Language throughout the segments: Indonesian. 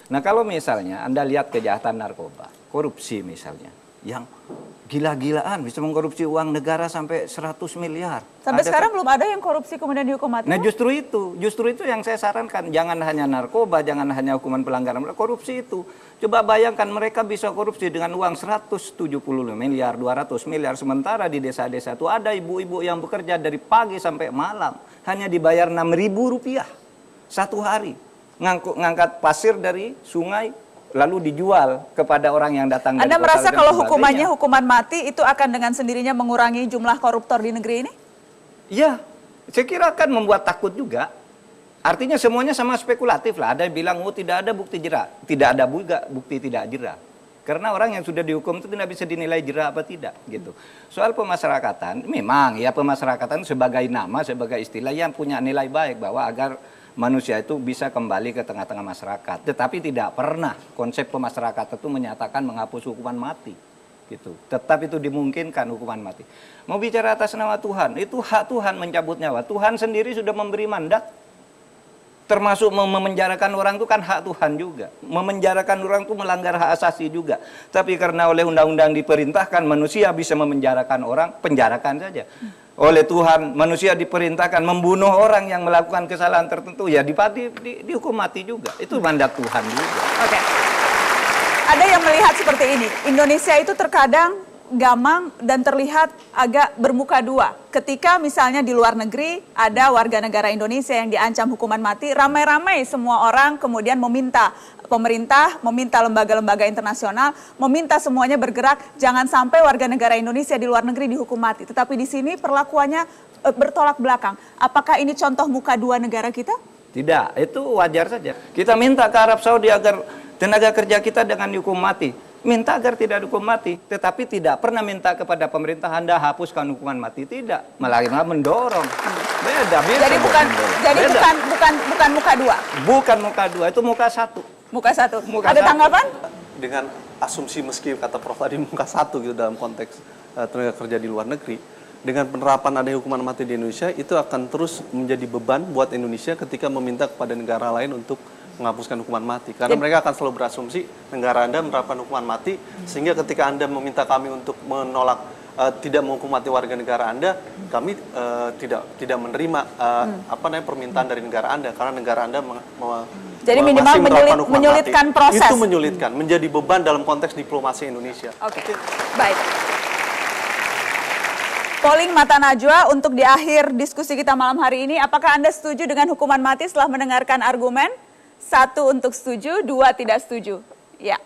Nah kalau misalnya Anda lihat kejahatan narkoba, korupsi misalnya, yang gila-gilaan bisa mengkorupsi uang negara sampai 100 miliar. Sampai sekarang belum ada yang korupsi kemudian dihukum mati. Nah justru itu yang saya sarankan. Jangan hanya narkoba, jangan hanya hukuman pelanggaran, korupsi itu. Coba bayangkan mereka bisa korupsi dengan uang 170 miliar, 200 miliar. Sementara di desa-desa itu ada ibu-ibu yang bekerja dari pagi sampai malam. Hanya dibayar 6.000 rupiah satu hari. Ngangkat pasir dari sungai, lalu dijual kepada orang yang datang dari Anda kota merasa dan kalau sebagainya. hukumannya hukuman mati itu akan dengan sendirinya mengurangi jumlah koruptor di negeri ini? Ya, saya kira akan membuat takut juga. Artinya semuanya sama spekulatif lah. Ada yang bilang, oh tidak ada bukti jera. Tidak ada juga bukti tidak jera. Karena orang yang sudah dihukum itu tidak bisa dinilai jera apa tidak. Gitu. Soal pemasyarakatan, memang ya pemasyarakatan sebagai nama, sebagai istilah yang punya nilai baik. Bahwa agar manusia itu bisa kembali ke tengah-tengah masyarakat. Tetapi tidak pernah konsep pemasyarakatan itu menyatakan menghapus hukuman mati. Gitu. Tetap itu dimungkinkan hukuman mati. Mau bicara atas nama Tuhan, itu hak Tuhan mencabut nyawa. Tuhan sendiri sudah memberi mandat. Termasuk memenjarakan orang itu kan hak Tuhan juga. Memenjarakan orang itu melanggar hak asasi juga. Tapi karena oleh undang-undang diperintahkan manusia bisa memenjarakan orang, penjarakan saja. Oleh Tuhan manusia diperintahkan membunuh orang yang melakukan kesalahan tertentu, ya dihukum mati juga. Itu mandat Tuhan juga. Oke. Ada yang melihat seperti ini, Indonesia itu terkadang gamang dan terlihat agak bermuka dua. Ketika misalnya di luar negeri ada warga negara Indonesia yang diancam hukuman mati, ramai-ramai semua orang kemudian meminta pemerintah, meminta lembaga-lembaga internasional, meminta semuanya bergerak, jangan sampai warga negara Indonesia di luar negeri dihukum mati. Tetapi di sini perlakuannya bertolak belakang. Apakah ini contoh muka dua negara kita? Tidak, itu wajar saja. Kita minta ke Arab Saudi agar tenaga kerja kita dengan dihukum mati. Minta agar tidak dihukum mati, tetapi tidak pernah minta kepada pemerintah Anda hapuskan hukuman mati, tidak, malah mendorong. Beda. Jadi bukan muka dua. Bukan muka dua, itu muka satu. Muka satu. Muka Ada satu. tanggapan? Dengan asumsi meski kata Prof tadi muka satu gitu dalam konteks tenaga kerja di luar negeri, dengan penerapan adanya hukuman mati di Indonesia itu akan terus menjadi beban buat Indonesia ketika meminta kepada negara lain untuk menghapuskan hukuman mati. Karena mereka akan selalu berasumsi negara Anda menerapkan hukuman mati, sehingga ketika Anda meminta kami untuk menolak tidak menghukum mati warga negara Anda, kami tidak menerima permintaan dari negara Anda, karena negara Anda jadi minimal menyulitkan proses. Itu menyulitkan, menjadi beban dalam konteks diplomasi Indonesia. Oke. Baik. Polling Mata Najwa untuk di akhir diskusi kita malam hari ini, apakah Anda setuju dengan hukuman mati setelah mendengarkan argumen? 1 untuk setuju, 2 tidak setuju. Ya.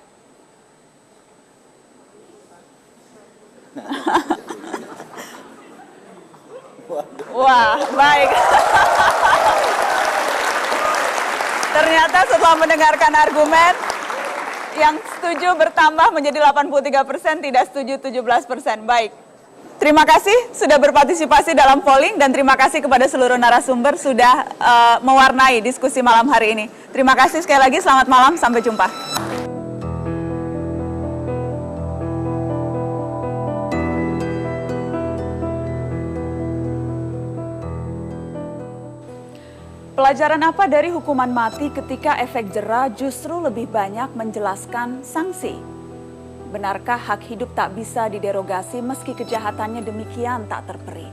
Wah, baik. Ternyata setelah mendengarkan argumen, yang setuju bertambah menjadi 83%, tidak setuju 17%. Baik. Terima kasih sudah berpartisipasi dalam polling dan terima kasih kepada seluruh narasumber sudah mewarnai diskusi malam hari ini. Terima kasih sekali lagi, selamat malam, sampai jumpa. Pelajaran apa dari hukuman mati ketika efek jera justru lebih banyak menjelaskan sanksi? Benarkah hak hidup tak bisa diderogasi meski kejahatannya demikian tak terperi?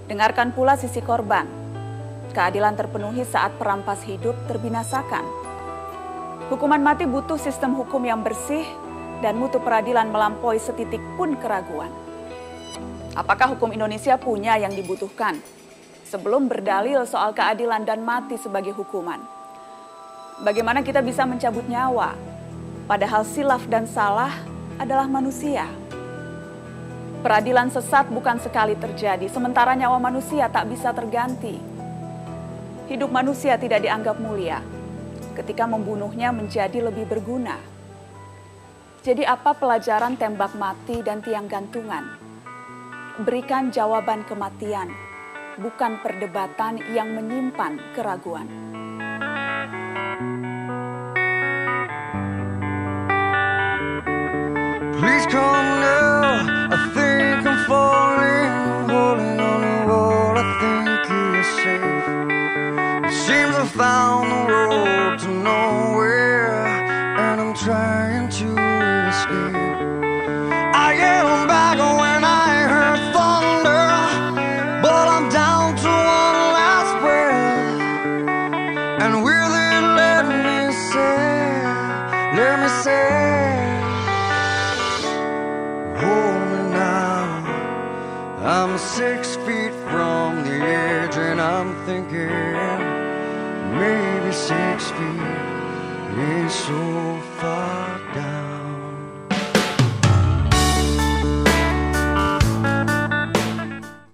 Dengarkan pula sisi korban. Keadilan terpenuhi saat perampas hidup terbinasakan. Hukuman mati butuh sistem hukum yang bersih dan mutu peradilan melampaui setitik pun keraguan. Apakah hukum Indonesia punya yang dibutuhkan? Sebelum berdalil soal keadilan dan mati sebagai hukuman. Bagaimana kita bisa mencabut nyawa? Padahal silaf dan salah adalah manusia. Peradilan sesat bukan sekali terjadi, sementara nyawa manusia tak bisa terganti. Hidup manusia tidak dianggap mulia, ketika membunuhnya menjadi lebih berguna. Jadi apa pelajaran tembak mati dan tiang gantungan? Berikan jawaban kematian, bukan perdebatan yang menyimpan keraguan. Please come now, I think I'm falling, holding on to what I think is safe. It seems I found the road to nowhere. escape. I yelled back when I heard thunder, but I'm down to one last breath. And with it, let me say, hold me now. I'm 6 feet from the edge, and I'm thinking maybe 6 feet ain't so far down.